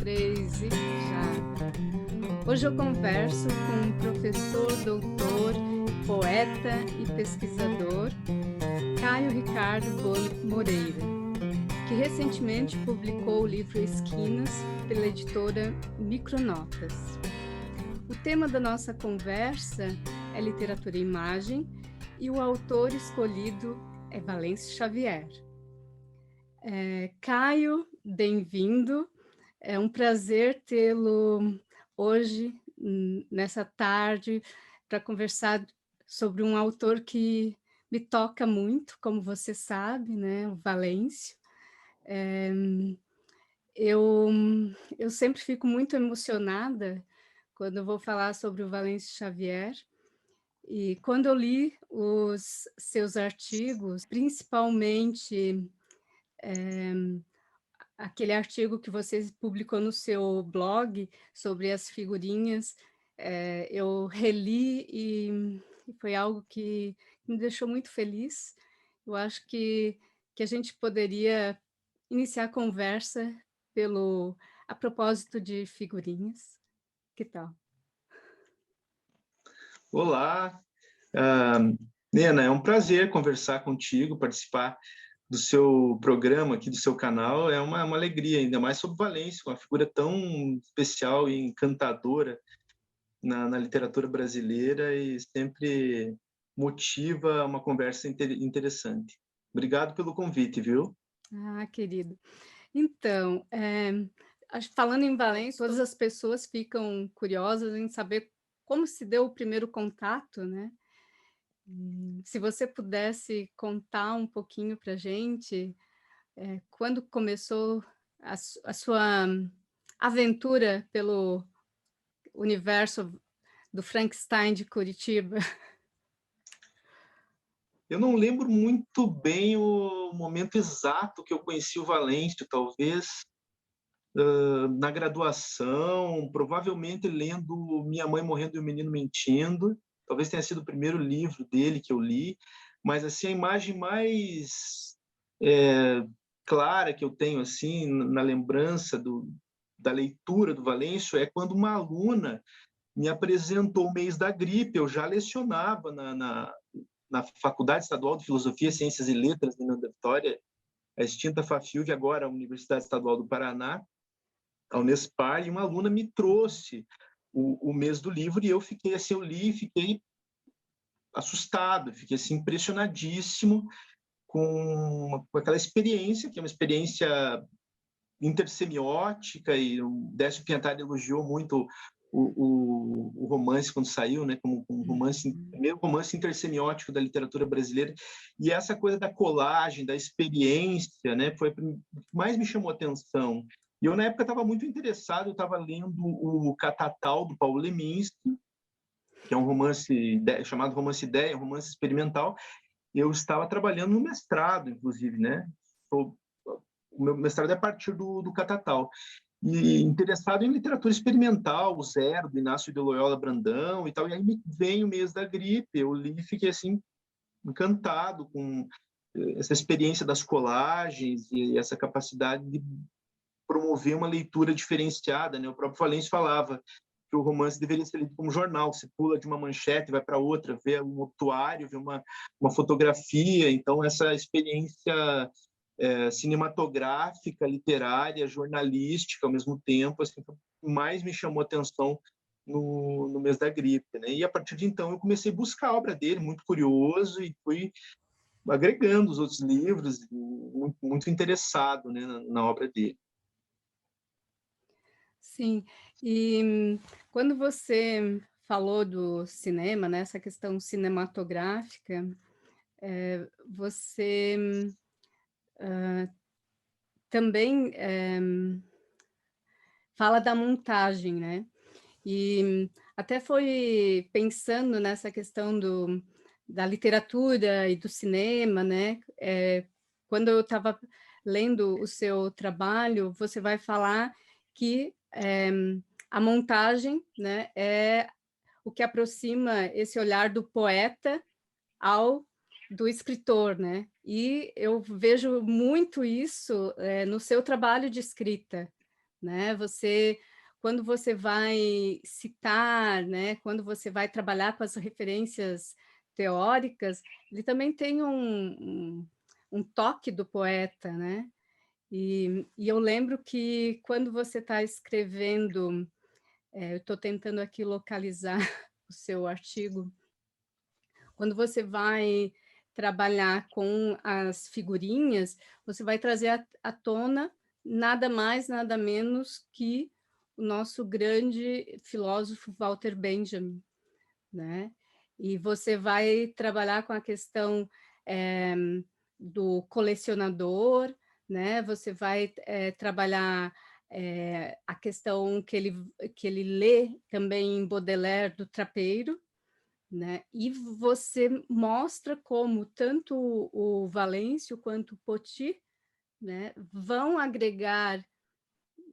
3 e já! Hoje eu converso com o professor, doutor, poeta e pesquisador Caio Ricardo Moreira, que recentemente publicou o livro Esquinas pela editora Micronotas. O tema da nossa conversa é literatura e imagem e o autor escolhido é Valêncio Xavier. Caio, bem-vindo. É um prazer tê-lo hoje, nessa tarde, para conversar sobre um autor que me toca muito, como você sabe, né? O Valêncio. Eu sempre fico muito emocionada quando eu vou falar sobre o Valêncio Xavier. E quando eu li os seus artigos, principalmente aquele artigo que você publicou no seu blog sobre as figurinhas, eu reli e foi algo que me deixou muito feliz. Eu acho que a gente poderia iniciar a conversa a propósito de figurinhas. Que tal? Olá, Nena, é um prazer conversar contigo, participar do seu programa aqui, do seu canal, é uma alegria, ainda mais sobre Valêncio, uma figura tão especial e encantadora na literatura brasileira e sempre motiva uma conversa interessante. Obrigado pelo convite, viu? Ah, querido. Então, falando em Valêncio, todas as pessoas ficam curiosas em saber como se deu o primeiro contato, né? Se você pudesse contar um pouquinho para a gente, quando começou a sua aventura pelo universo do Frankenstein de Curitiba? Eu não lembro muito bem o momento exato que eu conheci o Valêncio, talvez na graduação, provavelmente lendo Minha Mãe Morrendo e o Menino Mentindo, talvez tenha sido o primeiro livro dele que eu li, mas assim a imagem mais clara que eu tenho assim na lembrança da leitura do Valêncio é quando uma aluna me apresentou o mês da gripe. Eu já lecionava na Faculdade Estadual de Filosofia, Ciências e Letras de Nanda Vitória, a extinta FAFIUV, agora a Universidade Estadual do Paraná, a Unespar, e uma aluna me trouxe o mês do livro e eu fiquei assim, eu li e fiquei assustado, fiquei assim impressionadíssimo com aquela experiência, que é uma experiência intersemiótica, e o Décio Piantari elogiou muito o romance quando saiu, né, como um romance, primeiro romance intersemiótico da literatura brasileira, e essa coisa da colagem, da experiência, né, foi o que mais me chamou a atenção. E eu, na época, estava muito interessado, eu estava lendo o Catatal, do Paulo Leminski, que é um romance chamado Romance Ideia, um romance experimental. Eu estava trabalhando no mestrado, inclusive, né? O meu mestrado é a partir do Catatal. E interessado em literatura experimental, o Zero, do Inácio de Loyola Brandão e tal. E aí me vem o mês da gripe, eu li e fiquei assim, encantado com essa experiência das colagens e essa capacidade de promover uma leitura diferenciada, né? O próprio Valêncio falava que o romance deveria ser lido como jornal, você pula de uma manchete, vai para outra, vê um obituário, vê uma fotografia. Então, essa experiência cinematográfica, literária, jornalística, ao mesmo tempo, assim, mais me chamou a atenção no mês da gripe, né? E a partir de então eu comecei a buscar a obra dele, muito curioso, e fui agregando os outros livros, muito, muito interessado, né, na obra dele. Sim, e quando você falou do cinema, né, essa questão cinematográfica, você também fala da montagem, né? E até foi pensando nessa questão da literatura e do cinema, né? Quando eu estava lendo o seu trabalho, você vai falar que a montagem, né, é o que aproxima esse olhar do poeta do escritor, né? E eu vejo muito isso no seu trabalho de escrita, né? Quando você vai citar, né? Quando você vai trabalhar com as referências teóricas, ele também tem um toque do poeta, né? E eu lembro que quando você está escrevendo, eu estou tentando aqui localizar o seu artigo, quando você vai trabalhar com as figurinhas, você vai trazer à tona nada mais, nada menos que o nosso grande filósofo Walter Benjamin, né? E você vai trabalhar com a questão do colecionador, né? Você vai trabalhar a questão que ele lê também em Baudelaire do trapeiro, né? E você mostra como tanto o Valêncio quanto o Poti, né, vão agregar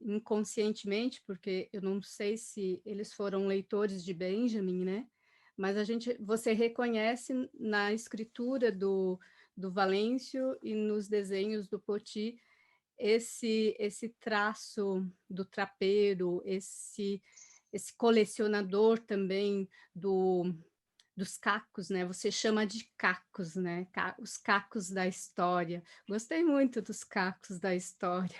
inconscientemente, porque eu não sei se eles foram leitores de Benjamin, né? Mas você reconhece na escritura do Valêncio e nos desenhos do Poti esse traço do trapeiro, esse colecionador também dos cacos, né? Você chama de cacos, né? Os cacos da história. Gostei muito dos cacos da história.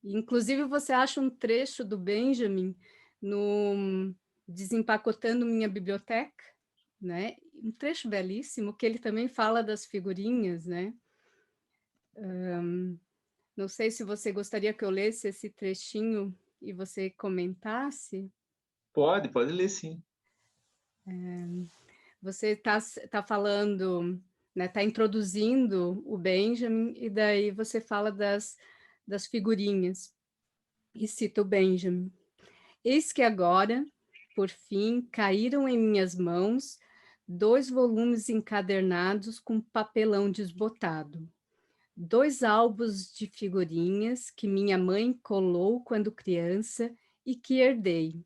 Inclusive, você acha um trecho do Benjamin no Desempacotando Minha Biblioteca, né? Um trecho belíssimo, que ele também fala das figurinhas, né? Não sei se você gostaria que eu lesse esse trechinho e você comentasse. Pode ler, sim. Você tá falando, né? Está introduzindo o Benjamin, e daí você fala das figurinhas, e cita o Benjamin. Eis que agora, por fim, caíram em minhas mãos 2 volumes encadernados com papelão desbotado. 2 álbuns de figurinhas que minha mãe colou quando criança e que herdei.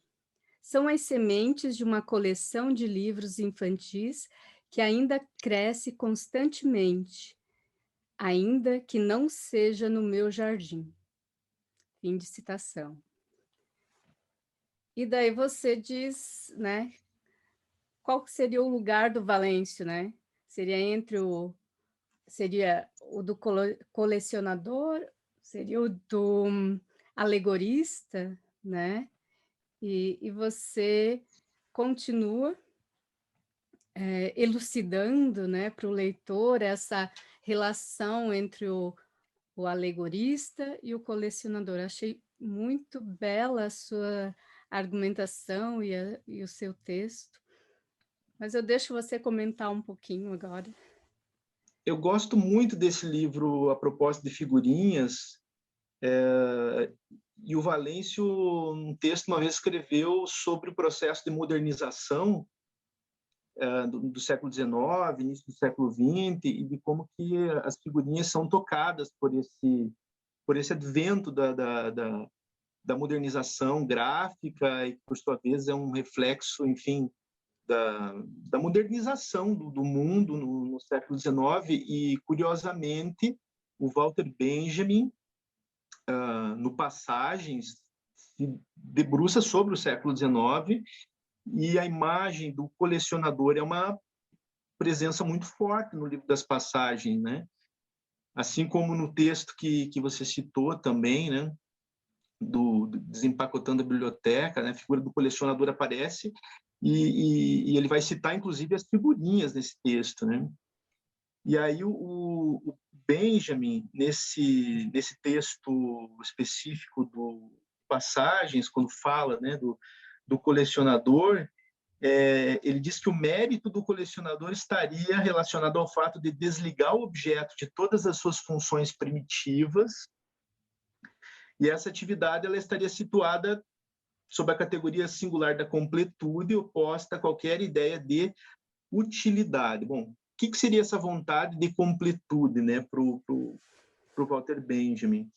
São as sementes de uma coleção de livros infantis que ainda cresce constantemente, ainda que não seja no meu jardim. Fim de citação. E daí você diz, né, qual seria o lugar do Valêncio, né? Seria o do colecionador, seria o do alegorista, né? E você continua elucidando, né, para o leitor essa relação entre o alegorista e o colecionador. Achei muito bela a sua argumentação e o seu texto, mas eu deixo você comentar um pouquinho agora. Eu gosto muito desse livro a propósito de figurinhas, e o Valêncio, um texto, uma vez escreveu sobre o processo de modernização do século XIX, início do século XX, e de como que as figurinhas são tocadas por esse advento da modernização gráfica, e por sua vez é um reflexo, enfim, da modernização do mundo no século XIX. E, curiosamente, o Walter Benjamin, no Passagens, se debruça sobre o século XIX, e a imagem do colecionador é uma presença muito forte no livro das Passagens, né? Assim como no texto que você citou também, né? Do Desempacotando a Biblioteca, né? A figura do colecionador aparece, e ele vai citar, inclusive, as figurinhas nesse texto, né? E aí o Benjamin, nesse texto específico do Passagens, quando fala, né, do colecionador, ele diz que o mérito do colecionador estaria relacionado ao fato de desligar o objeto de todas as suas funções primitivas, e essa atividade ela estaria situada sob a categoria singular da completude, oposta a qualquer ideia de utilidade. Bom, o que seria essa vontade de completude, né, para o Walter Benjamin?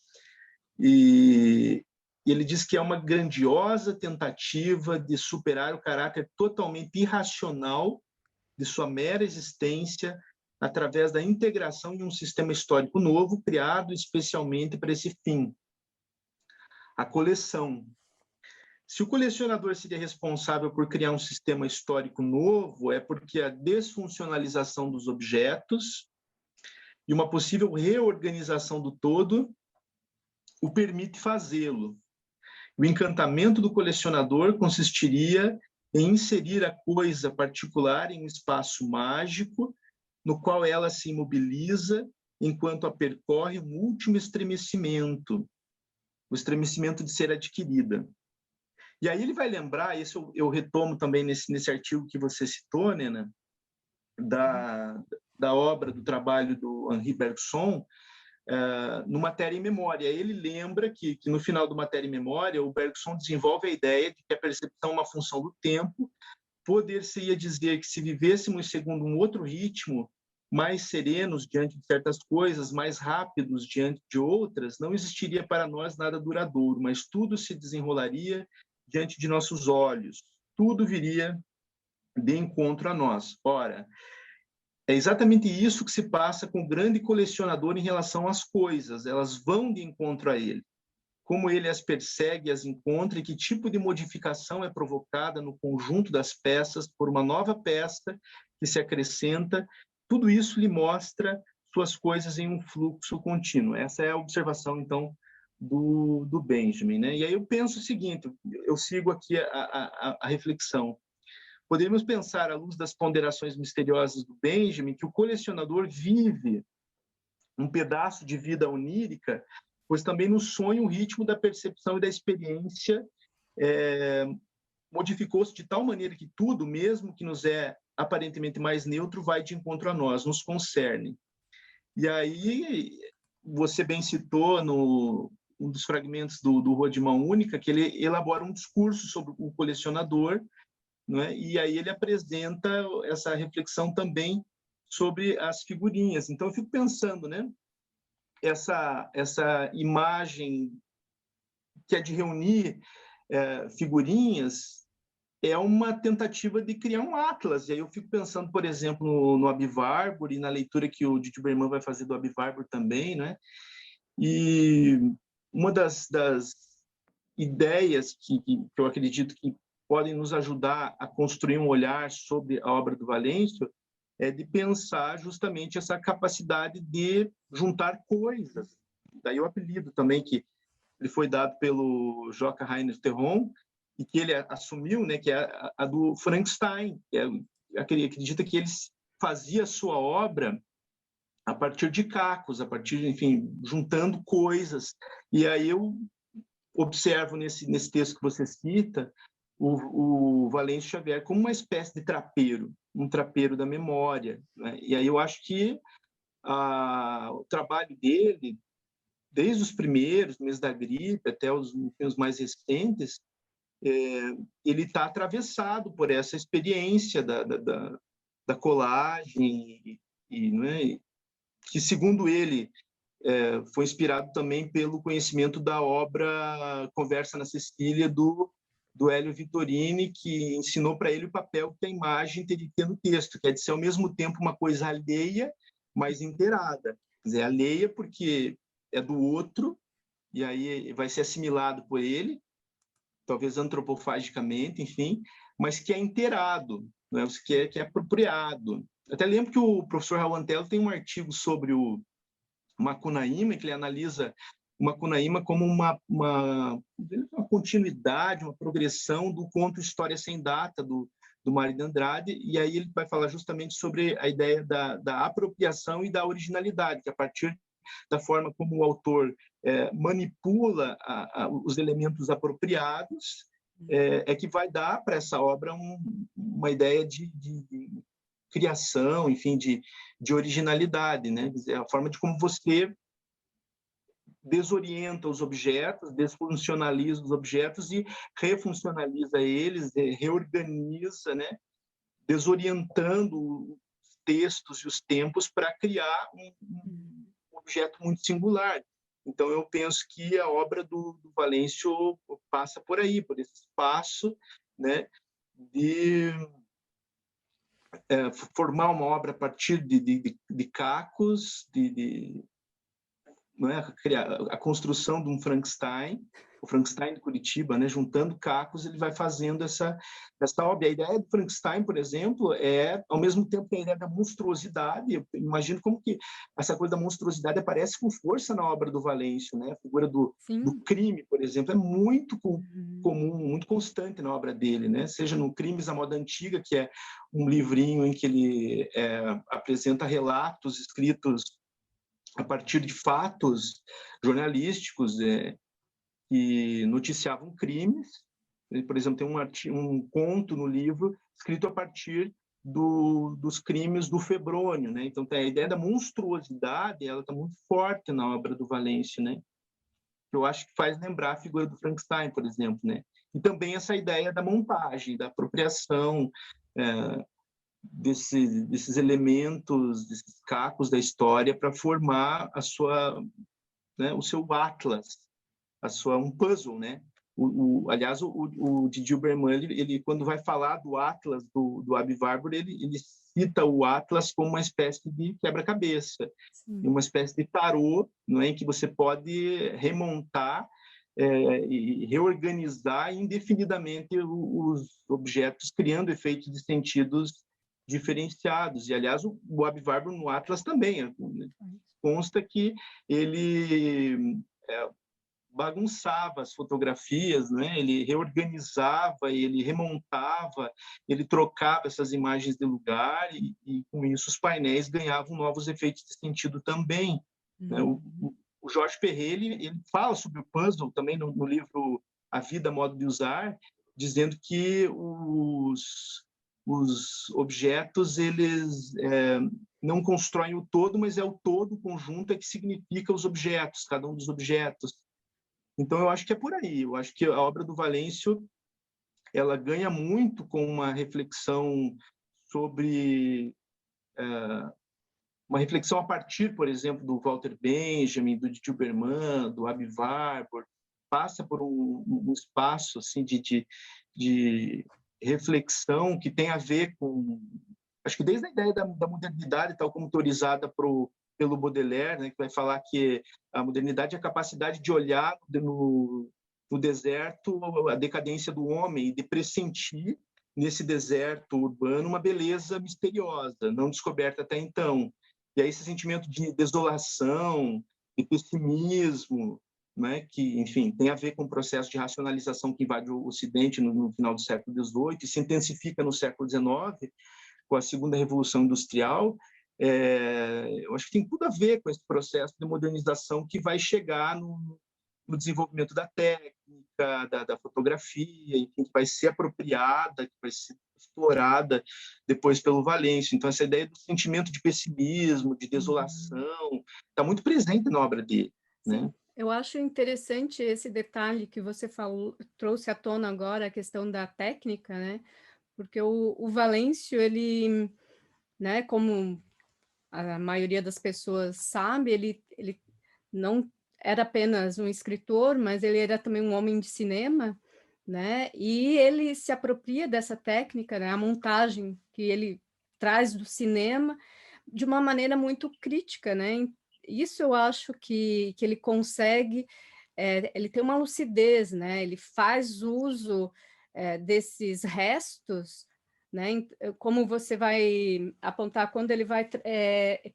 E ele diz que é uma grandiosa tentativa de superar o caráter totalmente irracional de sua mera existência através da integração de um sistema histórico novo, criado especialmente para esse fim. a coleção. Se o colecionador seria responsável por criar um sistema histórico novo, é porque a desfuncionalização dos objetos e uma possível reorganização do todo o permite fazê-lo. O encantamento do colecionador consistiria em inserir a coisa particular em um espaço mágico, no qual ela se imobiliza enquanto a percorre um último estremecimento, o estremecimento de ser adquirida. E aí ele vai lembrar, isso eu retomo também nesse artigo que você citou, Nena, da obra, do trabalho do Henri Bergson, no Matéria e Memória. Ele lembra que no final do Matéria e Memória, o Bergson desenvolve a ideia de que a percepção é uma função do tempo, poder-se-ia dizer que se vivêssemos segundo um outro ritmo, mais serenos diante de certas coisas, mais rápidos diante de outras, não existiria para nós nada duradouro, mas tudo se desenrolaria diante de nossos olhos, tudo viria de encontro a nós. Ora, é exatamente isso que se passa com o grande colecionador em relação às coisas, elas vão de encontro a ele. Como ele as persegue, as encontra, e que tipo de modificação é provocada no conjunto das peças por uma nova peça que se acrescenta, tudo isso lhe mostra suas coisas em um fluxo contínuo. Essa é a observação, então, do Benjamin, né? E aí eu penso o seguinte, eu sigo aqui a reflexão. Poderíamos pensar, à luz das ponderações misteriosas do Benjamin, que o colecionador vive um pedaço de vida onírica, pois também no sonho o ritmo da percepção e da experiência modificou-se de tal maneira que tudo, mesmo que nos é aparentemente mais neutro, vai de encontro a nós, nos concerne. E aí, você bem citou um dos fragmentos do Rua de Mão Única, que ele elabora um discurso sobre o colecionador, né? E aí ele apresenta essa reflexão também sobre as figurinhas. Então, eu fico pensando, né? Essa imagem que é de reunir figurinhas é uma tentativa de criar um atlas. E aí eu fico pensando, por exemplo, no Abivarbor e na leitura que o Didi Berman vai fazer do Abivarbor também, né? E uma das ideias que eu acredito que podem nos ajudar a construir um olhar sobre a obra do Valêncio é de pensar justamente essa capacidade de juntar coisas. Daí o apelido também que ele foi dado pelo Joca Rainer Terron e que ele assumiu, né, que é a do Frankenstein, que acredita que ele fazia a sua obra a partir de cacos, a partir, enfim, juntando coisas. E aí eu observo nesse texto que você cita o Valêncio Xavier como uma espécie de trapeiro, um trapeiro da memória, né? E aí eu acho que o trabalho dele, desde os primeiros meses da gripe até os mais recentes, ele está atravessado por essa experiência da colagem, né, que, segundo ele, foi inspirado também pelo conhecimento da obra Conversa na Cecília, do Hélio Vittorini, que ensinou para ele o papel que a imagem teria que ter no texto, que é de ser, ao mesmo tempo, uma coisa alheia, mas inteirada. Quer dizer, alheia porque é do outro, e aí vai ser assimilado por ele, talvez antropofagicamente, enfim, mas que é inteirado, né? Que é apropriado. Até lembro que o professor Raul Antelo tem um artigo sobre o Macunaíma, que ele analisa o Macunaíma como uma continuidade, uma progressão do conto História Sem Data, do Mário de Andrade, e aí ele vai falar justamente sobre a ideia da apropriação e da originalidade, que a partir da forma como o autor manipula os elementos apropriados, que vai dar para essa obra uma ideia de criação, enfim, de originalidade, né? A forma de como você desorienta os objetos, desfuncionaliza os objetos e refuncionaliza eles, reorganiza, né? Desorientando os textos e os tempos para criar um objeto muito singular. Então, eu penso que a obra do Valêncio passa por aí, por esse espaço, né, de formar uma obra a partir de cacos, não é? A construção de um Frankenstein, o Frankenstein de Curitiba, né? Juntando cacos, ele vai fazendo essa obra. A ideia do Frankenstein, por exemplo, é, ao mesmo tempo que a ideia da monstruosidade, eu imagino como que essa coisa da monstruosidade aparece com força na obra do Valêncio, né? A figura do crime, por exemplo, é muito comum, muito constante na obra dele, né? Seja no Crimes à Moda Antiga, que é um livrinho em que ele apresenta relatos escritos a partir de fatos jornalísticos, que noticiavam crimes. Por exemplo, tem um conto no livro escrito a partir dos crimes do Febrônio, né? Então, a ideia da monstruosidade, ela está muito forte na obra do Valêncio, né? Eu acho que faz lembrar a figura do Frankenstein, por exemplo, né? E também essa ideia da montagem, da apropriação desses elementos, desses cacos da história para formar a sua, né, o seu atlas, um puzzle, né? Aliás, o Didi Berman, ele quando vai falar do atlas do Aby Warburg, ele cita o atlas como uma espécie de quebra-cabeça, uma espécie de tarô, não é, em que você pode remontar e reorganizar indefinidamente os objetos, criando efeitos de sentidos diferenciados. E, aliás, o Aby Warburg no atlas também consta que ele bagunçava as fotografias, né? Ele reorganizava, ele remontava, ele trocava essas imagens de lugar e com isso os painéis ganhavam novos efeitos de sentido também. Né? O Jorge Perret, ele fala sobre o puzzle também no livro A Vida, Modo de Usar, dizendo que os objetos, eles não constroem o todo, mas é o todo, o conjunto, que significa os objetos, cada um dos objetos. Então, eu acho que é por aí. Eu acho que a obra do Valêncio, ela ganha muito com uma reflexão sobre... uma reflexão a partir, por exemplo, do Walter Benjamin, do Didi Berman, do Aby Warburg, passa por um espaço assim, de reflexão que tem a ver com... Acho que desde a ideia da modernidade, tal como teorizada pelo Baudelaire, né, que vai falar que a modernidade é a capacidade de olhar no deserto a decadência do homem e de pressentir nesse deserto urbano uma beleza misteriosa, não descoberta até então. E aí esse sentimento de desolação, de pessimismo, né, que, enfim, tem a ver com o processo de racionalização que invade o Ocidente no final do século XVIII e se intensifica no século XIX, com a Segunda Revolução Industrial. Eu acho que tem tudo a ver com esse processo de modernização que vai chegar no desenvolvimento da técnica, da fotografia, enfim, que vai ser apropriada, que vai ser explorada depois pelo Valêncio. Então, essa ideia do sentimento de pessimismo, de desolação, está muito presente na obra dele, né? Eu acho interessante esse detalhe que você trouxe à tona agora, a questão da técnica, né? Porque o Valêncio, ele, né, como a maioria das pessoas sabe, ele não era apenas um escritor, mas ele era também um homem de cinema, né? E ele se apropria dessa técnica, né? A montagem que ele traz do cinema de uma maneira muito crítica, né? Isso eu acho que ele consegue, ele tem uma lucidez, né? Ele faz uso desses restos, né? Como você vai apontar quando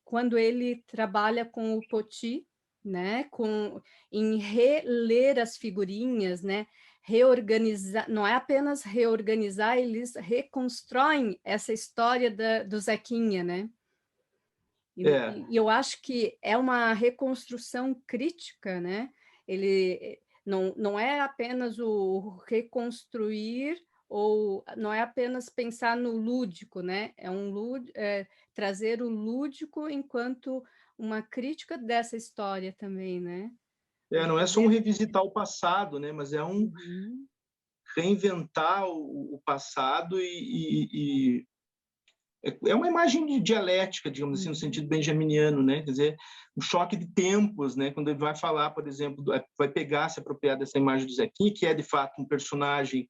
quando ele trabalha com o Poti, né? Em reler as figurinhas, né? Reorganizar, não é apenas reorganizar, eles reconstroem essa história do Zequinha, né? E eu acho que é uma reconstrução crítica, né? Ele não é apenas o reconstruir, ou não é apenas pensar no lúdico, né? Trazer o lúdico enquanto uma crítica dessa história também, né? Não é só um revisitar o passado, né? Mas é um reinventar o passado e é uma imagem dialética, digamos assim, no sentido benjaminiano, né? Quer dizer, um choque de tempos, né? Quando ele vai falar, por exemplo, vai pegar, se apropriar dessa imagem do Zequinha, que é de fato um personagem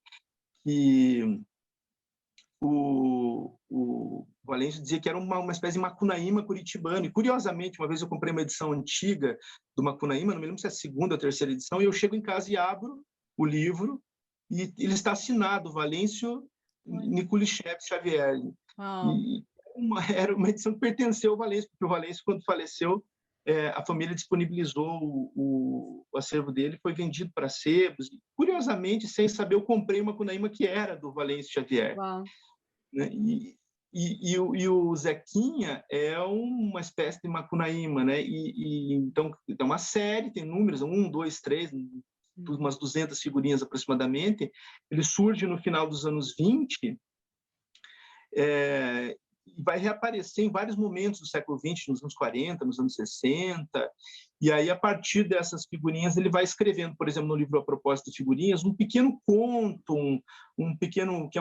que o Valêncio dizia que era uma espécie de Macunaíma curitibano. E, curiosamente, uma vez eu comprei uma edição antiga do Macunaíma, não me lembro se é a segunda ou a terceira edição, e eu chego em casa e abro, o livro, e ele está assinado, Valêncio Nikuleshev Xavier. E era uma edição que pertenceu ao Valêncio, porque o Valêncio, quando faleceu, a família disponibilizou o acervo dele, foi vendido para sebos. Curiosamente, sem saber, eu comprei uma Macunaíma que era do Valêncio Xavier. Né? E o Zequinha é uma espécie de Macunaíma, né? Então, é uma série, tem números, 1, 2, 3, umas 200 figurinhas aproximadamente. Ele surge no final dos anos 20, e vai reaparecer em vários momentos do século XX, nos anos 40, nos anos 60, e aí, a partir dessas figurinhas, ele vai escrevendo, por exemplo, no livro A Propósito de Figurinhas, um pequeno conto, um pequeno, que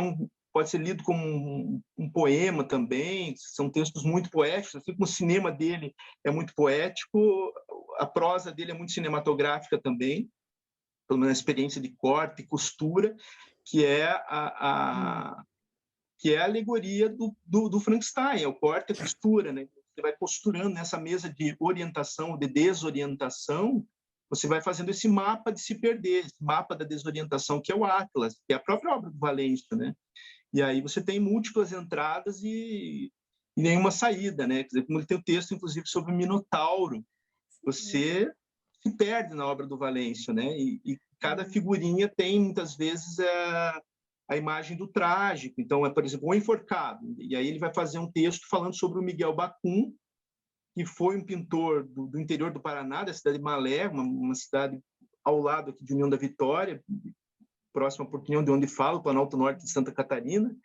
pode ser lido como um poema também, são textos muito poéticos, assim como o cinema dele é muito poético, a prosa dele é muito cinematográfica também, pelo menos a experiência de corte e costura, que é a alegoria do Frankenstein, é o corte e a costura, né? Você vai costurando nessa mesa de orientação, de desorientação, você vai fazendo esse mapa de se perder, esse mapa da desorientação, que é o Atlas, que é a própria obra do Valêncio, né? E aí você tem múltiplas entradas e nenhuma saída, né? Quer dizer, como ele tem o texto, inclusive, sobre o Minotauro, você se perde na obra do Valêncio, né? E cada figurinha tem, muitas vezes, a imagem do trágico. Então, por exemplo, o enforcado. E aí ele vai fazer um texto falando sobre o Miguel Bacum, que foi um pintor do interior do Paraná, da cidade de Malé, uma cidade ao lado aqui de União da Vitória, próxima a Portunhão, de onde fala, o Planalto Norte de Santa Catarina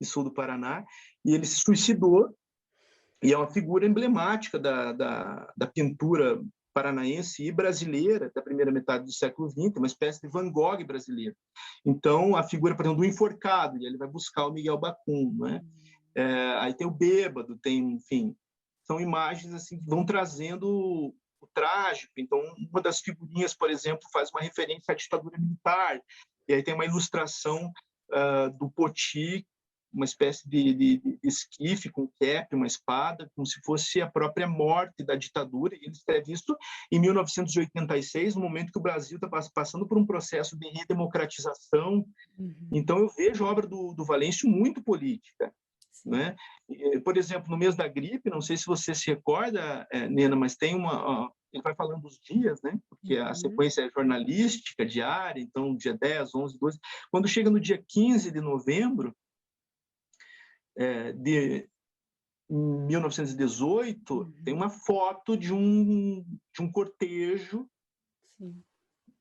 e sul do Paraná, e ele se suicidou, e é uma figura emblemática da pintura paranaense e brasileira da primeira metade do século XX, uma espécie de Van Gogh brasileiro. Então, a figura, por exemplo, do enforcado, e ele vai buscar o Miguel Bacum, né? Aí tem o bêbado, enfim, são imagens assim que vão trazendo o trágico. Então, uma das figurinhas, por exemplo, faz uma referência à ditadura militar, e aí tem uma ilustração do Poti, uma espécie de esquife com cap, uma espada, como se fosse a própria morte da ditadura. E ele escreve isso em 1986, no momento que o Brasil está passando por um processo de redemocratização. Então, eu vejo a obra do Valêncio muito política. Né? Por exemplo, no mês da gripe, não sei se você se recorda, Nena, mas tem ele vai falando dos dias, né? Porque a sequência é jornalística, diária, então dia 10, 11, 12. Quando chega no dia 15 de novembro de 1918, tem uma foto de um cortejo,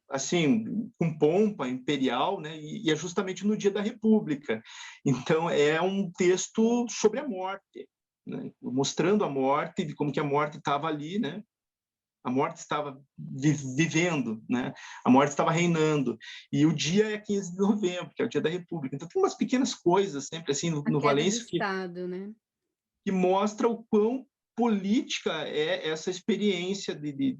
assim, com pompa imperial, né? E é justamente no dia da República. Então, é um texto sobre a morte, né? Mostrando a morte, de como que a morte estava ali, né? A morte estava vivendo, né? A morte estava reinando. E o dia é 15 de novembro, que é o dia da República. Então, tem umas pequenas coisas sempre assim no Valêncio né? que mostra o quão política é essa experiência de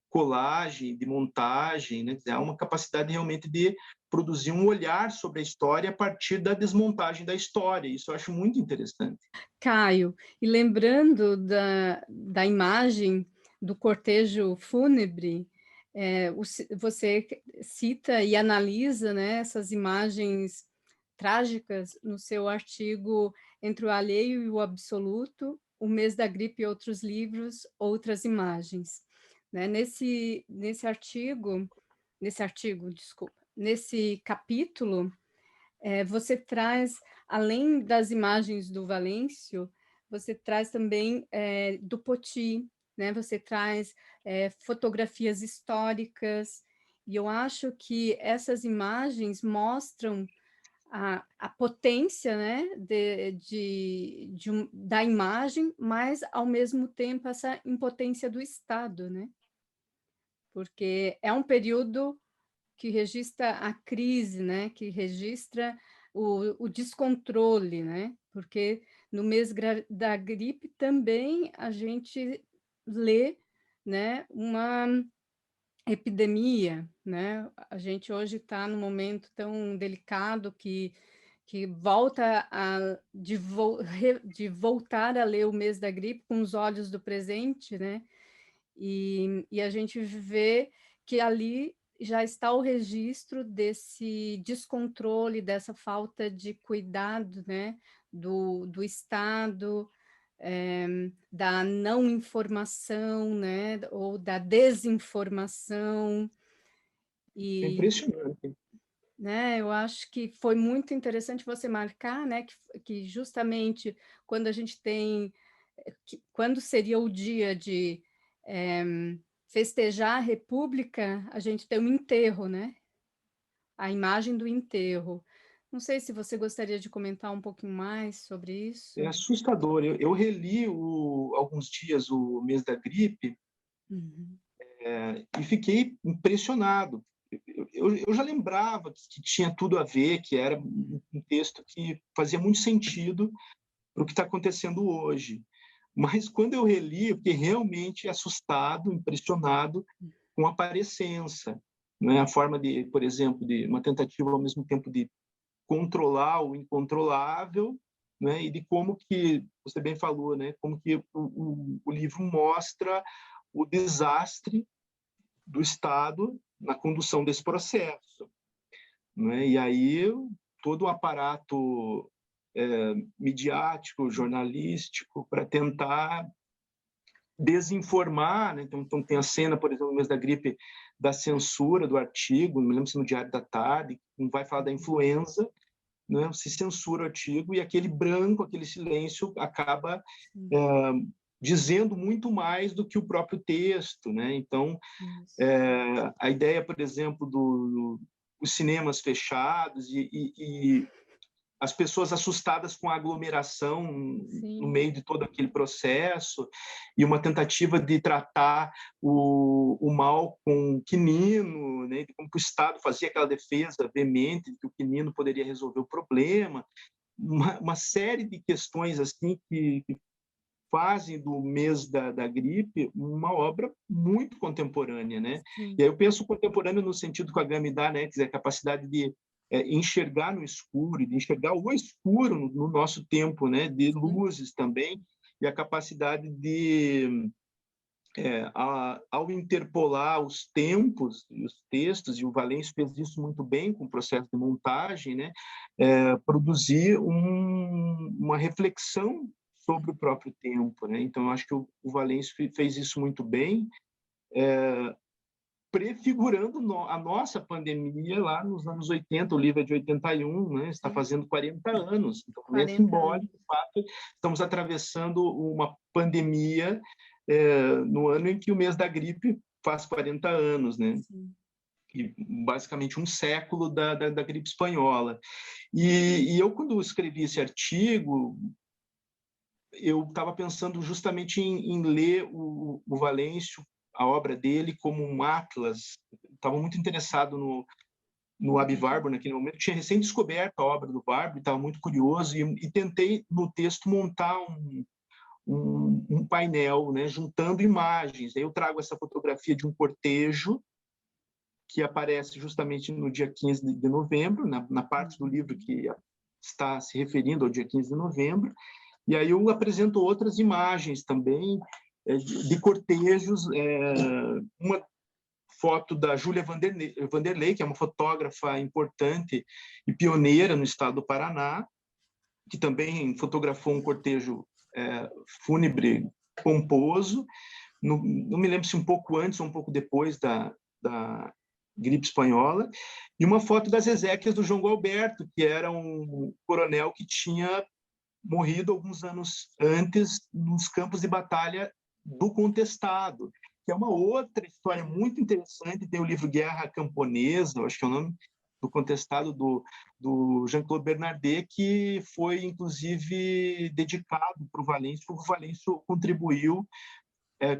colagem, de montagem, né? Há uma capacidade realmente de produzir um olhar sobre a história a partir da desmontagem da história. Isso eu acho muito interessante. Caio, e lembrando da imagem do cortejo fúnebre, você cita e analisa, né, essas imagens trágicas no seu artigo Entre o Alheio e o Absoluto, O Mês da Gripe e Outros Livros, Outras Imagens. Né? Nesse capítulo, você traz, além das imagens do Valêncio, você traz também do Poti, né? Você traz fotografias históricas, e eu acho que essas imagens mostram a potência, né, da imagem, mas, ao mesmo tempo, essa impotência do Estado, né? Porque é um período que registra a crise, né? Que registra o descontrole, né? Porque no mês da gripe também a gente lê, né, uma epidemia, né? A gente hoje está num momento tão delicado que volta de voltar a ler o mês da gripe com os olhos do presente, né? E a gente vê que ali já está o registro desse descontrole, dessa falta de cuidado, né, do Estado, da não informação, né, ou da desinformação, É e, impressionante. né, eu acho que foi muito interessante você marcar, né, que justamente quando a gente tem, quando seria o dia de festejar a República, a gente tem um enterro, né? A imagem do enterro. Não sei se você gostaria de comentar um pouquinho mais sobre É isso. assustador. Eu reli alguns dias o Mês da Gripe, Uhum. e fiquei impressionado. Eu já lembrava que tinha tudo a ver, que era um texto que fazia muito sentido para o que está acontecendo hoje. Mas quando eu reli, eu fiquei realmente assustado, impressionado com a parecença, né? A forma de, por exemplo, de uma tentativa ao mesmo tempo de controlar o incontrolável, né? E de como que, você bem falou, né? Como que o livro mostra o desastre do Estado na condução desse processo, né? E aí todo o aparato midiático, jornalístico, para tentar desinformar, né? Então tem a cena, por exemplo, no Mês da Gripe, da censura do artigo, não me lembro se no Diário da Tarde, não vai falar da influenza, né? Se censura o artigo e aquele branco, aquele silêncio acaba é, dizendo muito mais do que o próprio texto, né? Então, a ideia, por exemplo, os cinemas fechados e as pessoas assustadas com a aglomeração no Sim. meio de todo aquele processo e uma tentativa de tratar o mal com o quinino, né? Como que o Estado fazia aquela defesa veemente de que o quinino poderia resolver o problema, uma série de questões assim que fazem do Mês da Gripe uma obra muito contemporânea, né? E Sim. aí eu penso contemporâneo no sentido que a Gama dá, né? Quer dizer, a capacidade de enxergar no escuro, de enxergar o escuro no nosso tempo, né? De luzes também, e a capacidade de, ao interpolar os tempos e os textos, e o Valêncio fez isso muito bem com o processo de montagem, né? Produzir uma reflexão sobre o próprio tempo, né? Então, eu acho que o Valêncio fez isso muito bem, prefigurando a nossa pandemia lá nos anos 80, o livro é de 81, né? Está fazendo 40 anos, então também é 40 anos. simbólico, de fato, estamos atravessando uma pandemia no ano em que o Mês da Gripe faz 40 anos, né? Sim. E basicamente um século da gripe espanhola. E eu, quando escrevi esse artigo, eu estava pensando justamente em ler o Valêncio, a obra dele, como um atlas. Estava muito interessado no Abi Warburg naquele momento. Tinha recém-descoberto a obra do Warburg, estava muito curioso e tentei, no texto, montar um painel, né, juntando imagens. Aí eu trago essa fotografia de um cortejo que aparece justamente no dia 15 de novembro, na parte do livro que está se referindo ao dia 15 de novembro. E aí eu apresento outras imagens também de cortejos, uma foto da Júlia Vanderlei, que é uma fotógrafa importante e pioneira no estado do Paraná, que também fotografou um cortejo fúnebre pomposo, não me lembro se um pouco antes ou um pouco depois da gripe espanhola, e uma foto das exéquias do João Gualberto, que era um coronel que tinha morrido alguns anos antes nos campos de batalha do Contestado, que é uma outra história muito interessante. Tem o livro Guerra Camponesa, acho que é o nome do Contestado, do Jean-Claude Bernardet, que foi, inclusive, dedicado para o Valêncio, porque o Valêncio contribuiu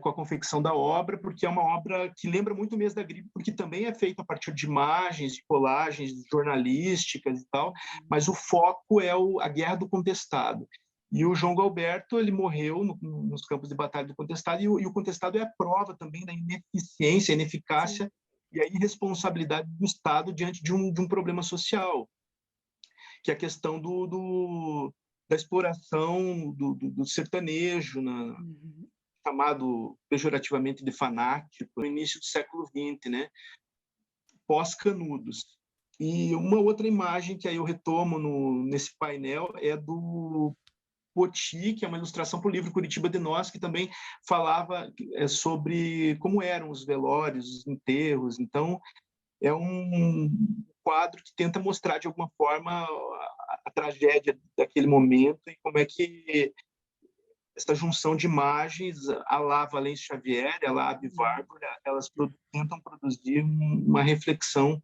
com a confecção da obra, porque é uma obra que lembra muito o Mês da Gripe, porque também é feita a partir de imagens, de colagens jornalísticas e tal, mas o foco é a Guerra do Contestado. E o João Galberto, ele morreu nos campos de batalha do Contestado, e o Contestado é a prova também da ineficiência, ineficácia e a irresponsabilidade do Estado diante de um problema social, que é a questão da exploração do sertanejo chamado pejorativamente de fanático, no início do século XX, né? pós-Canudos. E uma outra imagem que aí eu retomo nesse painel é do Poti, que é uma ilustração para o livro Curitiba de Nós, que também falava sobre como eram os velórios, os enterros. Então, é um quadro que tenta mostrar, de alguma forma, a tragédia daquele momento e como é que essa junção de imagens, a lá Valêncio Xavier, a lá Abi Warburg, elas tentam produzir uma reflexão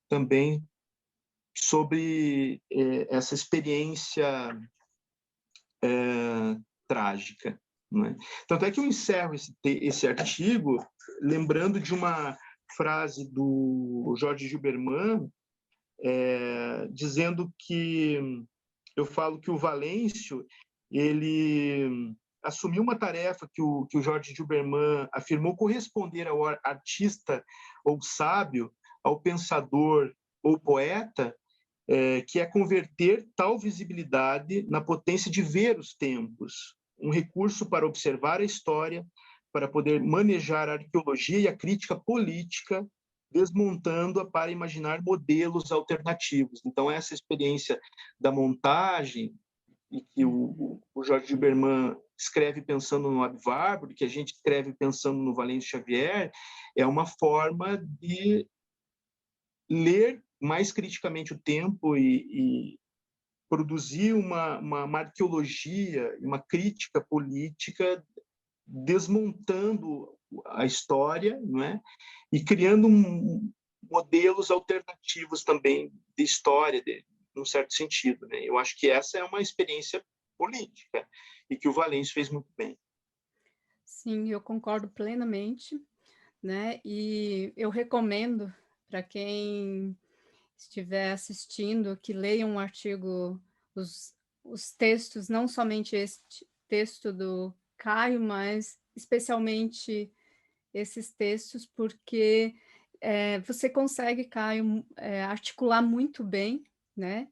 também sobre essa experiência trágica. Né? Tanto é que eu encerro esse artigo lembrando de uma frase do Jorge Gilberman, dizendo que eu falo que o Valêncio ele assumiu uma tarefa que o Jorge Gilberman afirmou corresponder ao artista ou sábio, ao pensador ou poeta, que é converter tal visibilidade na potência de ver os tempos, um recurso para observar a história, para poder manejar a arqueologia e a crítica política, desmontando-a para imaginar modelos alternativos. Então, essa experiência da montagem, e que o Jorge Gilberman escreve pensando no Abi Warburg, que a gente escreve pensando no Valêncio Xavier, é uma forma de ler mais criticamente o tempo e produzir uma arqueologia, uma crítica política, desmontando a história, não é? E criando modelos alternativos também de história, num certo sentido. Né? Eu acho que essa é uma experiência política e que o Valêncio fez muito bem. Sim, eu concordo plenamente, né? E eu recomendo para quem estiver assistindo que leia um artigo, os textos, não somente este texto do Caio, mas especialmente esses textos, porque você consegue, Caio, articular muito bem, né?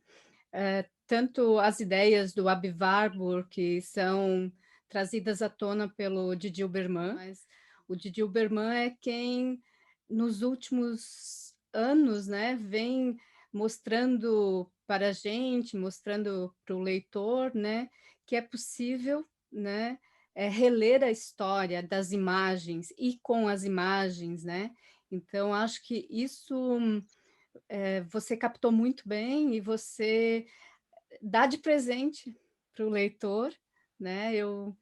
Tanto as ideias do Abi Warburg, que são trazidas à tona pelo Didi Uberman, mas o Didi Uberman é quem, nos últimos anos, né, vem mostrando para a gente, mostrando para o leitor, né, que é possível, né, reler a história das imagens e com as imagens, né? Então, acho que isso você captou muito bem e você dá de presente para o leitor, né? Eu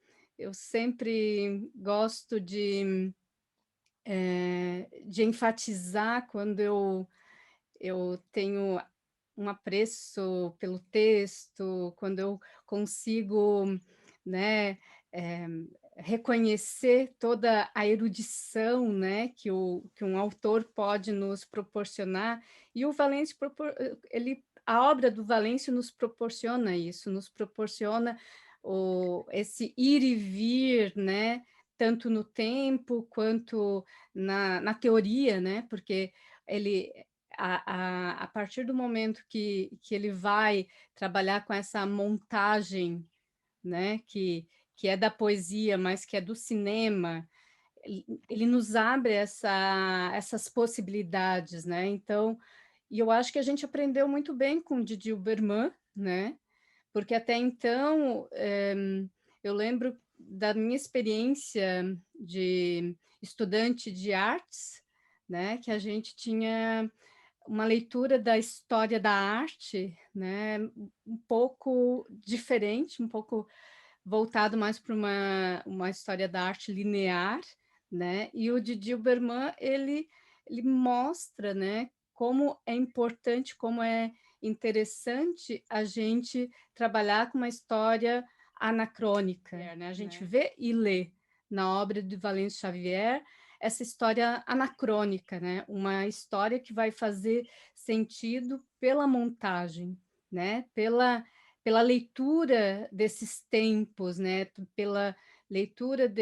sempre gosto de enfatizar quando eu tenho um apreço pelo texto, quando eu consigo, né, é, reconhecer toda a erudição, né, que um autor pode nos proporcionar, e o Valêncio, a obra do Valêncio nos proporciona isso, nos proporciona esse ir e vir, né, tanto no tempo quanto na teoria, né, porque ele a partir do momento que ele vai trabalhar com essa montagem, né, que é da poesia, mas que é do cinema, ele nos abre essas possibilidades, né? Então, e eu acho que a gente aprendeu muito bem com o Didi Uberman, né? Porque até então, eu lembro da minha experiência de estudante de artes, né? Que a gente tinha uma leitura da história da arte, né, um pouco diferente, um pouco voltado mais para uma história da arte linear, né? E o Didi Uberman, ele mostra, né, como é importante, como é interessante a gente trabalhar com uma história anacrônica, né? A gente vê e lê na obra de Valêncio Xavier essa história anacrônica, né? Uma história que vai fazer sentido pela montagem, né? Pela leitura desses tempos, né? Pela leitura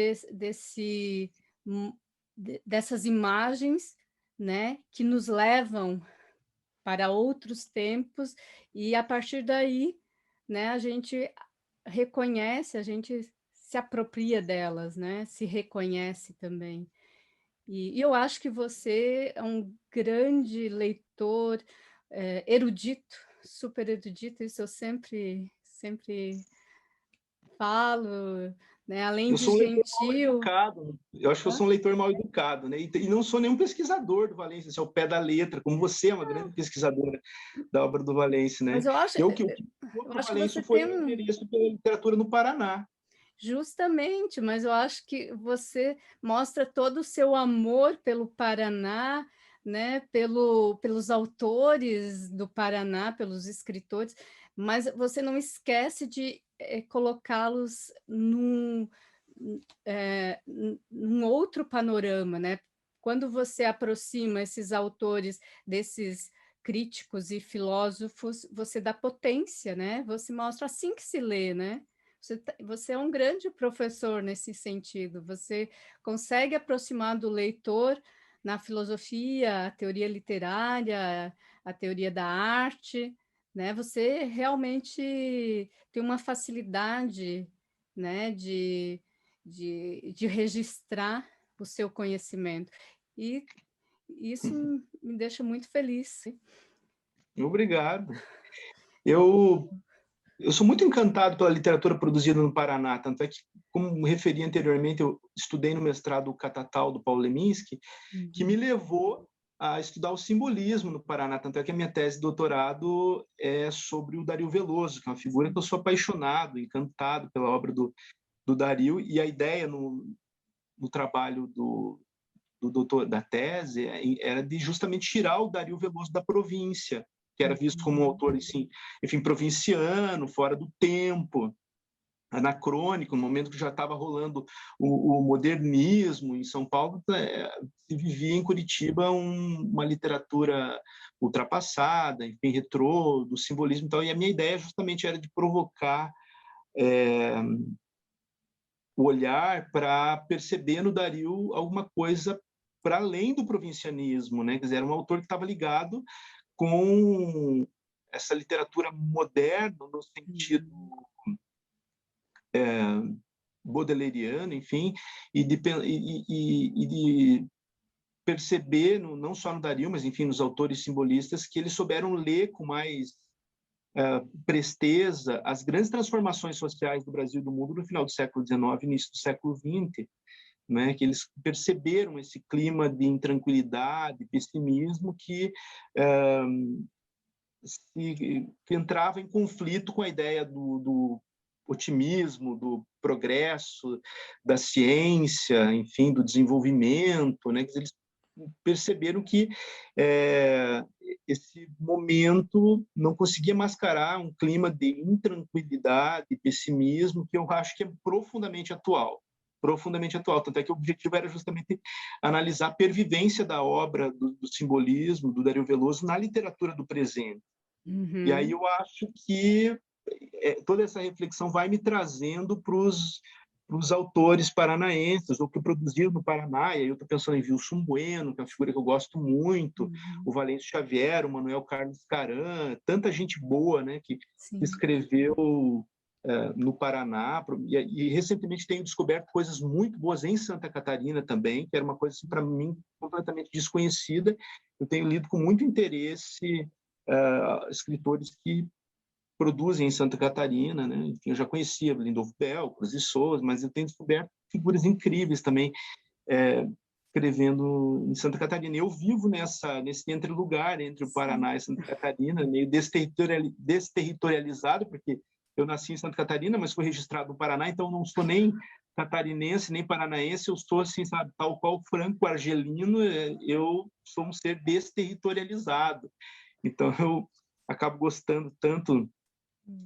dessas imagens, né? Que nos levam para outros tempos e a partir daí, né? A gente reconhece, a gente se apropria delas, né? Se reconhece também. E eu acho que você é um grande leitor, erudito, super erudito, isso eu sempre falo, né, além Eu de sou um leitor mal gentil. educado. Eu acho que eu Hã? sou um leitor mal educado, né? E não sou nenhum pesquisador do Valência, assim, ao pé da letra, como você é uma grande pesquisadora da obra do Valência, né? Mas eu acho O que foi eu para o acho que Valência você foi tem o um interesse pela literatura no Paraná. justamente, mas eu acho que você mostra todo o seu amor pelo Paraná, né, pelos autores do Paraná, pelos escritores, mas você não esquece de, colocá-los num outro panorama, né. Quando você aproxima esses autores desses críticos e filósofos, você dá potência, né, você mostra assim que se lê, né. Você é um grande professor nesse sentido, você consegue aproximar do leitor na filosofia, a teoria literária, a teoria da arte, né, você realmente tem uma facilidade, né, de registrar o seu conhecimento, e isso me deixa muito feliz. Obrigado. Eu, eu sou muito encantado pela literatura produzida no Paraná, tanto é que, como referi anteriormente, eu estudei no mestrado o Catatal do Paulo Leminski, que me Uhum. levou a estudar o simbolismo no Paraná, tanto é que a minha tese de doutorado é sobre o Dario Veloso, que é uma figura que eu sou apaixonado, encantado pela obra do Dario, e a ideia no trabalho do doutor da tese era de justamente tirar o Dario Veloso da província, que era visto como um Uhum. autor, assim, enfim, provinciano, fora do tempo, anacrônico, no momento que já estava rolando o modernismo em São Paulo, se vivia em Curitiba uma literatura ultrapassada, enfim, retrô, do simbolismo e tal, e a minha ideia justamente era de provocar o olhar para perceber no Dario alguma coisa para além do provincianismo, né? Quer dizer, era um autor que estava ligado com essa literatura moderna no sentido Uhum. baudelairiano, enfim, e de perceber, não só no Dario, mas enfim, nos autores simbolistas, que eles souberam ler com mais presteza as grandes transformações sociais do Brasil e do mundo no final do século XIX, início do século XX, né, que eles perceberam esse clima de intranquilidade, pessimismo que entrava em conflito com a ideia do otimismo, do progresso, da ciência, enfim, do desenvolvimento, né, que eles perceberam que esse momento não conseguia mascarar um clima de intranquilidade, pessimismo, que eu acho que é profundamente atual. Profundamente atual. Tanto é que o objetivo era justamente analisar a pervivência da obra do simbolismo, do Dario Veloso, na literatura do presente. E aí Uhum. eu acho que toda essa reflexão vai me trazendo para os autores paranaenses, ou que produziram no Paraná, e aí eu estou pensando em Wilson Bueno, que é uma figura que eu gosto muito, o Uhum. Valêncio Xavier, o Manuel Carlos Caran, tanta gente boa, né, que Sim. escreveu no Paraná, e recentemente tenho descoberto coisas muito boas em Santa Catarina também, que era uma coisa, assim, para mim, completamente desconhecida. Eu tenho lido com muito interesse escritores que produzem em Santa Catarina, né? Enfim, eu já conhecia Lindolfo Bell, Cruz e Souza, mas eu tenho descoberto figuras incríveis também escrevendo em Santa Catarina. Eu vivo nesse entre-lugar entre o Sim. Paraná e Santa Catarina, meio desterritorializado, porque eu nasci em Santa Catarina, mas fui registrado no Paraná, então não sou nem catarinense, nem paranaense, eu sou assim, sabe, tal qual franco-argelino, eu sou um ser desterritorializado. Então eu acabo gostando tanto Hum.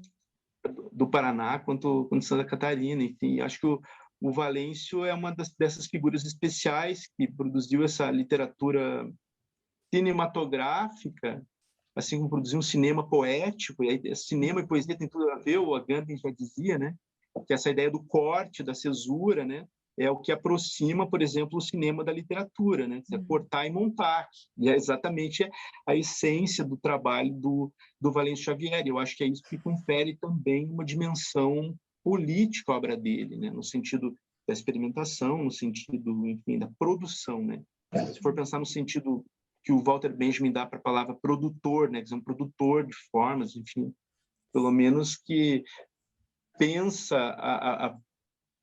do Paraná quanto Santa Catarina. Enfim, acho que o Valêncio é uma dessas figuras especiais que produziu essa literatura cinematográfica, assim como produziu um cinema poético, e aí, cinema e poesia tem tudo a ver, o Agamben já dizia, né? Que essa ideia do corte, da cesura, né? É o que aproxima, por exemplo, o cinema da literatura, né? É Uhum. cortar e montar. E é exatamente a essência do trabalho do Valêncio Xavier. Eu acho que é isso que confere também uma dimensão política à obra dele, né? No sentido da experimentação, no sentido, enfim, da produção, né? Se for pensar no sentido que o Walter Benjamin dá para a palavra produtor, né? Que é um produtor de formas, enfim, pelo menos que pensa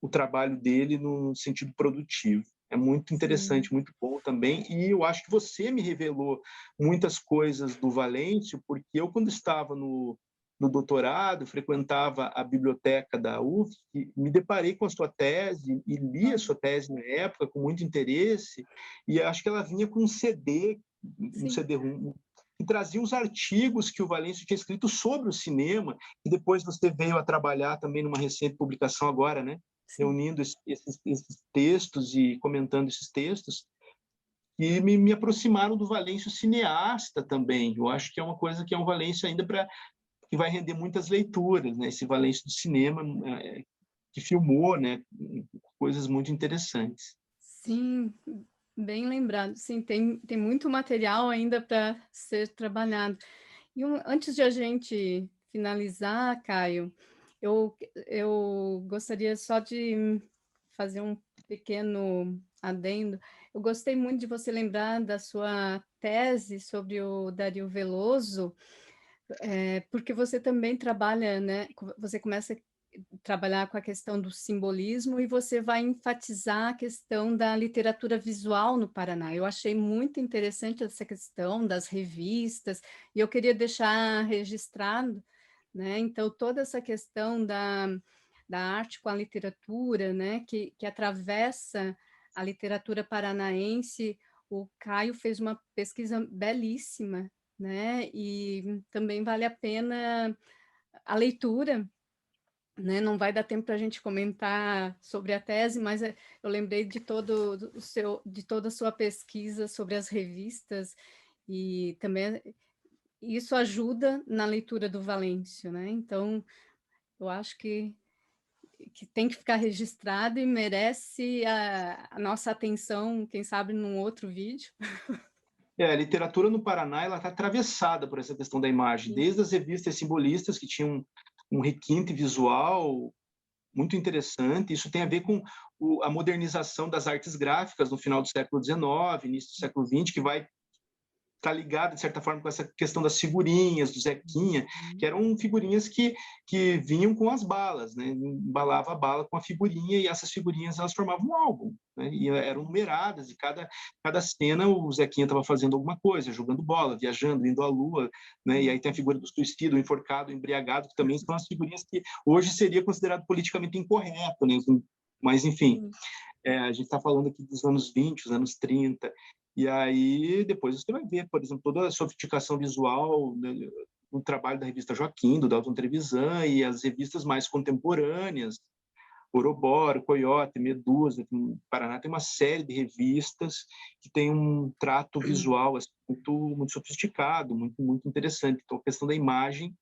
o trabalho dele no sentido produtivo. É muito interessante, Sim. muito bom também. E eu acho que você me revelou muitas coisas do Valêncio, porque eu, quando estava no doutorado, frequentava a biblioteca da UF, me deparei com a sua tese e li a sua tese na época com muito interesse, e acho que ela vinha com um CD, um Sim. CD-ROM, que trazia os artigos que o Valêncio tinha escrito sobre o cinema, e depois você veio a trabalhar também numa recente publicação agora, né? Sim. Reunindo esses textos e comentando esses textos, e me aproximaram do Valêncio cineasta também. Eu acho que é uma coisa que é um Valêncio ainda que vai render muitas leituras, né? Esse Valêncio do cinema que filmou, né? Coisas muito interessantes. Sim, bem lembrado. Sim, tem muito material ainda para ser trabalhado. E antes de a gente finalizar, Caio, eu gostaria só de fazer um pequeno adendo. Eu gostei muito de você lembrar da sua tese sobre o Dario Veloso, porque você também trabalha, né? Você começa a trabalhar com a questão do simbolismo e você vai enfatizar a questão da literatura visual no Paraná. Eu achei muito interessante essa questão das revistas e eu queria deixar registrado, né? Então, toda essa questão da arte com a literatura, né? Que atravessa a literatura paranaense. O Caio fez uma pesquisa belíssima, né? E também vale a pena a leitura, né? Não vai dar tempo para a gente comentar sobre a tese, mas eu lembrei de toda a sua pesquisa sobre as revistas e também isso ajuda na leitura do Valêncio, né? Então, eu acho que tem que ficar registrado e merece a nossa atenção, quem sabe num outro vídeo. A literatura no Paraná ela está atravessada por essa questão da imagem, Sim. desde as revistas simbolistas que tinham um requinte visual muito interessante. Isso tem a ver com a modernização das artes gráficas no final do século XIX, início do século XX, que vai estar ligado, de certa forma, com essa questão das figurinhas, do Zequinha, que eram figurinhas que vinham com as balas, né? Embalava a bala com a figurinha e essas figurinhas elas formavam um álbum, né? E eram numeradas e cada cena o Zequinha estava fazendo alguma coisa, jogando bola, viajando, indo à lua, né? E aí tem a figura do suicídio, o enforcado, o embriagado, que também são as figurinhas que hoje seria considerado politicamente incorreto, né? Mas, enfim, Sim. a gente está falando aqui dos anos 20, os anos 30, e aí depois você vai ver, por exemplo, toda a sofisticação visual, né, no trabalho da revista Joaquim, do Dalton Trevisan, e as revistas mais contemporâneas, Ouroboro, Coyote, Medusa, no Paraná tem uma série de revistas que tem um trato visual assim, muito, muito sofisticado, muito, muito interessante. Então, a questão da imagem,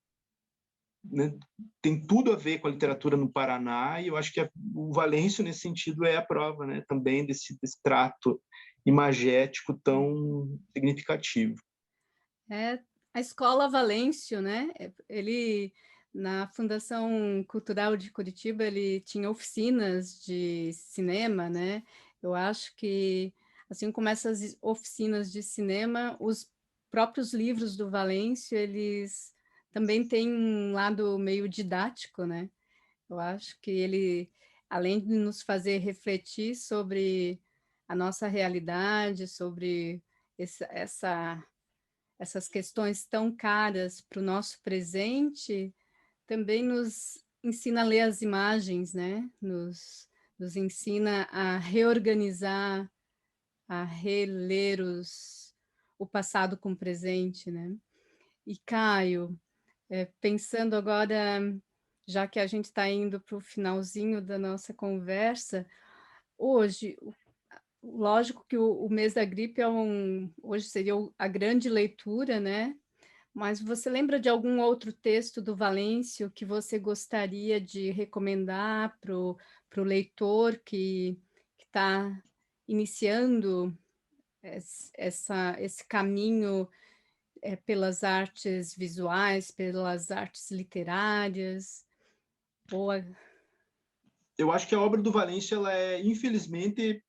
né, tem tudo a ver com a literatura no Paraná, e eu acho que o Valêncio, nesse sentido, é a prova, né, também desse trato imagético tão significativo. É a Escola Valêncio, né? Ele, na Fundação Cultural de Curitiba, ele tinha oficinas de cinema, né? Eu acho que, assim como essas oficinas de cinema, os próprios livros do Valêncio, eles também têm um lado meio didático, né? Eu acho que ele, além de nos fazer refletir sobre a nossa realidade, sobre essas questões tão caras para o nosso presente, também nos ensina a ler as imagens, né? Nos ensina a reorganizar, a reler o passado com o presente, né? E Caio, pensando agora, já que a gente está indo para o finalzinho da nossa conversa, hoje, lógico que o mês da gripe hoje seria a grande leitura, né? Mas você lembra de algum outro texto do Valêncio que você gostaria de recomendar para o leitor que está iniciando esse caminho pelas artes visuais, pelas artes literárias? Ou eu acho que a obra do Valêncio, ela é, infelizmente,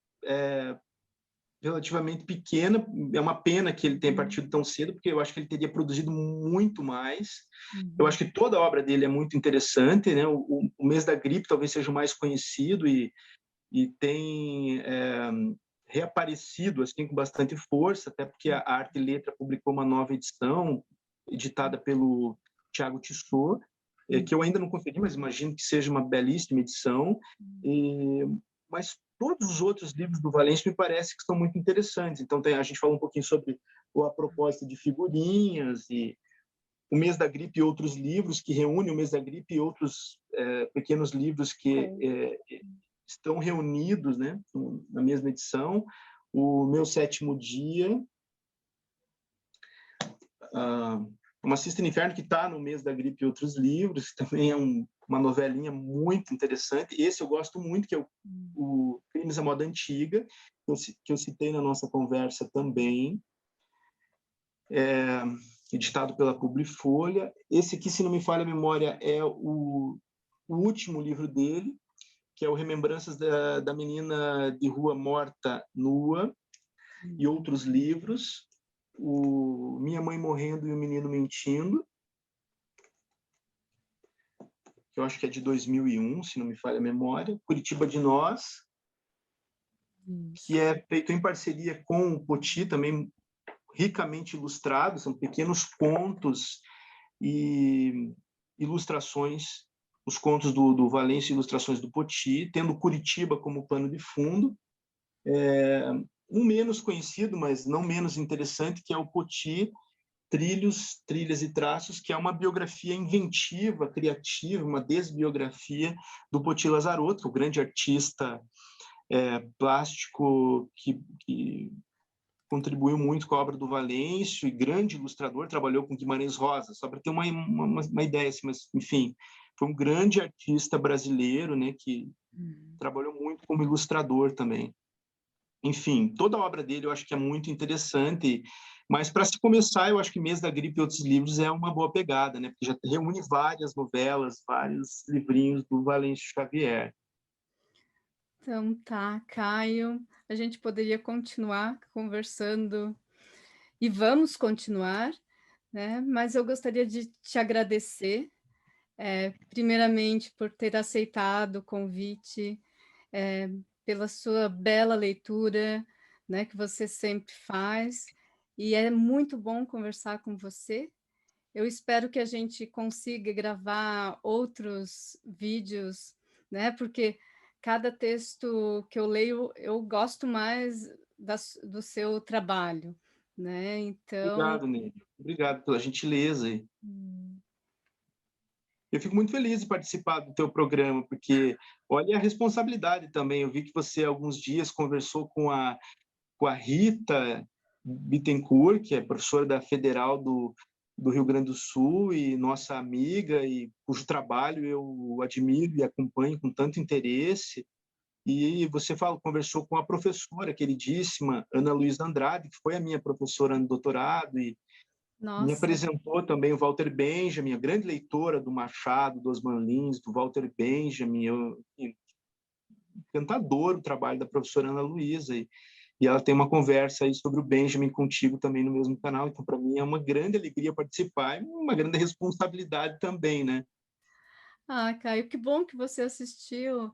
relativamente pequena. É uma pena que ele tenha partido tão cedo, porque eu acho que ele teria produzido muito mais. Eu acho que toda a obra dele é muito interessante, né? O Mês da Gripe talvez seja o mais conhecido e tem reaparecido assim com bastante força, até porque a Arte e Letra publicou uma nova edição, editada pelo Tiago Tissot, que eu ainda não conferi, mas imagino que seja uma belíssima edição. Mas todos os outros livros do Valêncio me parece que são muito interessantes. Então, a gente falou um pouquinho sobre A Propósito de Figurinhas e O Mês da Gripe e outros livros, que reúne O Mês da Gripe e outros pequenos livros que estão reunidos, né, na mesma edição. O Meu Sétimo Dia, Uma Cista no Inferno, que está no Mês da Gripe e outros livros, que também é uma novelinha muito interessante. Esse eu gosto muito, que é o Crimes à Moda Antiga, que eu citei na nossa conversa também, editado pela Publifolha. Esse aqui, se não me falha a memória, é o último livro dele, que é o Remembranças da Menina de Rua Morta Nua, e outros livros. O Minha Mãe Morrendo e o Menino Mentindo, que eu acho que é de 2001, se não me falha a memória. Curitiba de Nós, que é feito em parceria com o Poti, também ricamente ilustrado, são pequenos contos e ilustrações, os contos do Valêncio e ilustrações do Poti, tendo Curitiba como pano de fundo. Um menos conhecido, mas não menos interessante, que é o Poti, Trilhos, Trilhas e Traços, que é uma biografia inventiva, criativa, uma desbiografia do Poti Lazarotto, o grande artista plástico que contribuiu muito com a obra do Valêncio e grande ilustrador, trabalhou com Guimarães Rosa, só para ter uma ideia, assim, mas, enfim, foi um grande artista brasileiro, né, que trabalhou muito como ilustrador também. Enfim, toda a obra dele eu acho que é muito interessante, mas para se começar, eu acho que Mês da Gripe e outros livros é uma boa pegada, né, porque já reúne várias novelas, vários livrinhos do Valêncio Xavier. Então tá, Caio, a gente poderia continuar conversando e vamos continuar, né? Mas eu gostaria de te agradecer, primeiramente por ter aceitado o convite, pela sua bela leitura, né, que você sempre faz, e é muito bom conversar com você. Eu espero que a gente consiga gravar outros vídeos, né, porque cada texto que eu leio, eu gosto mais do seu trabalho, né? Então, Obrigado, Ney. Obrigado pela gentileza. Eu fico muito feliz de participar do teu programa, porque olha a responsabilidade também. Eu vi que você, há alguns dias, conversou com a Rita Bittencourt, que é professora da Federal do Rio Grande do Sul e nossa amiga, e cujo trabalho eu admiro e acompanho com tanto interesse. E você conversou com a professora queridíssima Ana Luísa Andrade, que foi a minha professora no doutorado, e me nossa, apresentou também o Walter Benjamin, a grande leitora do Machado, do Osman Lins, do Walter Benjamin. Encantador o trabalho da professora Ana Luísa, e ela tem uma conversa aí sobre o Benjamin contigo também no mesmo canal. Então, para mim, é uma grande alegria participar e uma grande responsabilidade também, né? Caio, que bom que você assistiu.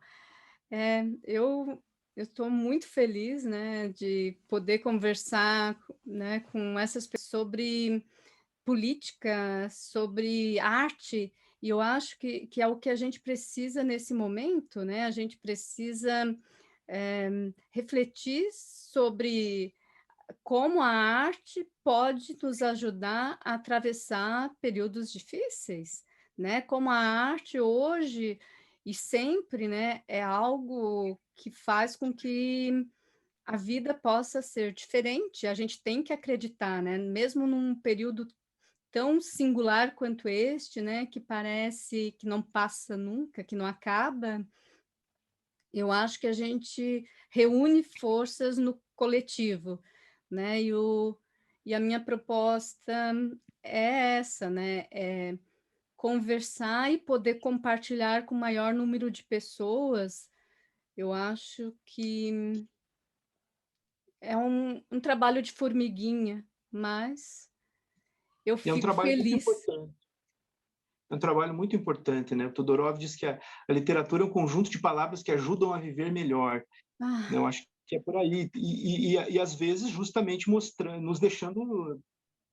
Eu estou muito feliz, né, de poder conversar, né, com essas pessoas sobre política, sobre arte, e eu acho que é o que a gente precisa nesse momento, né? A gente precisa refletir sobre como a arte pode nos ajudar a atravessar períodos difíceis, né? Como a arte hoje e sempre, né, é algo que faz com que a vida possa ser diferente. A gente tem que acreditar, né? Mesmo num período tão singular quanto este, né, que parece que não passa nunca, que não acaba, eu acho que a gente reúne forças no coletivo, né? E a minha proposta é essa, né? conversar e poder compartilhar com o maior número de pessoas, eu acho que é um trabalho de formiguinha, mas eu E é um fico trabalho muito feliz. importante. É um trabalho muito importante, né? O Todorov diz que a literatura é um conjunto de palavras que ajudam a viver melhor. Ah, Eu acho que é por aí. E às vezes, justamente mostrando, nos deixando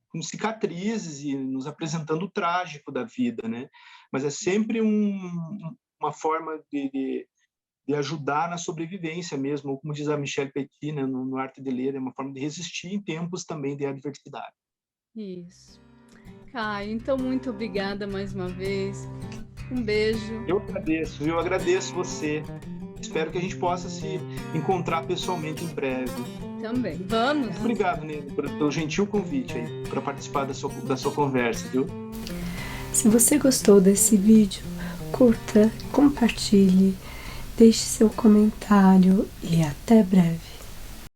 com cicatrizes e nos apresentando o trágico da vida, né? Mas é sempre uma forma de ajudar na sobrevivência mesmo, ou como diz a Michelle Petit, né, no Arte de Ler, é uma forma de resistir em tempos também de adversidade. isso. Caio, então muito obrigada mais uma vez. Um beijo. Eu agradeço você. Espero que a gente possa se encontrar pessoalmente em breve. Também. Vamos. Obrigado, Nino, pelo gentil convite aí para participar da sua conversa, viu? Se você gostou desse vídeo, curta, compartilhe, deixe seu comentário e até breve.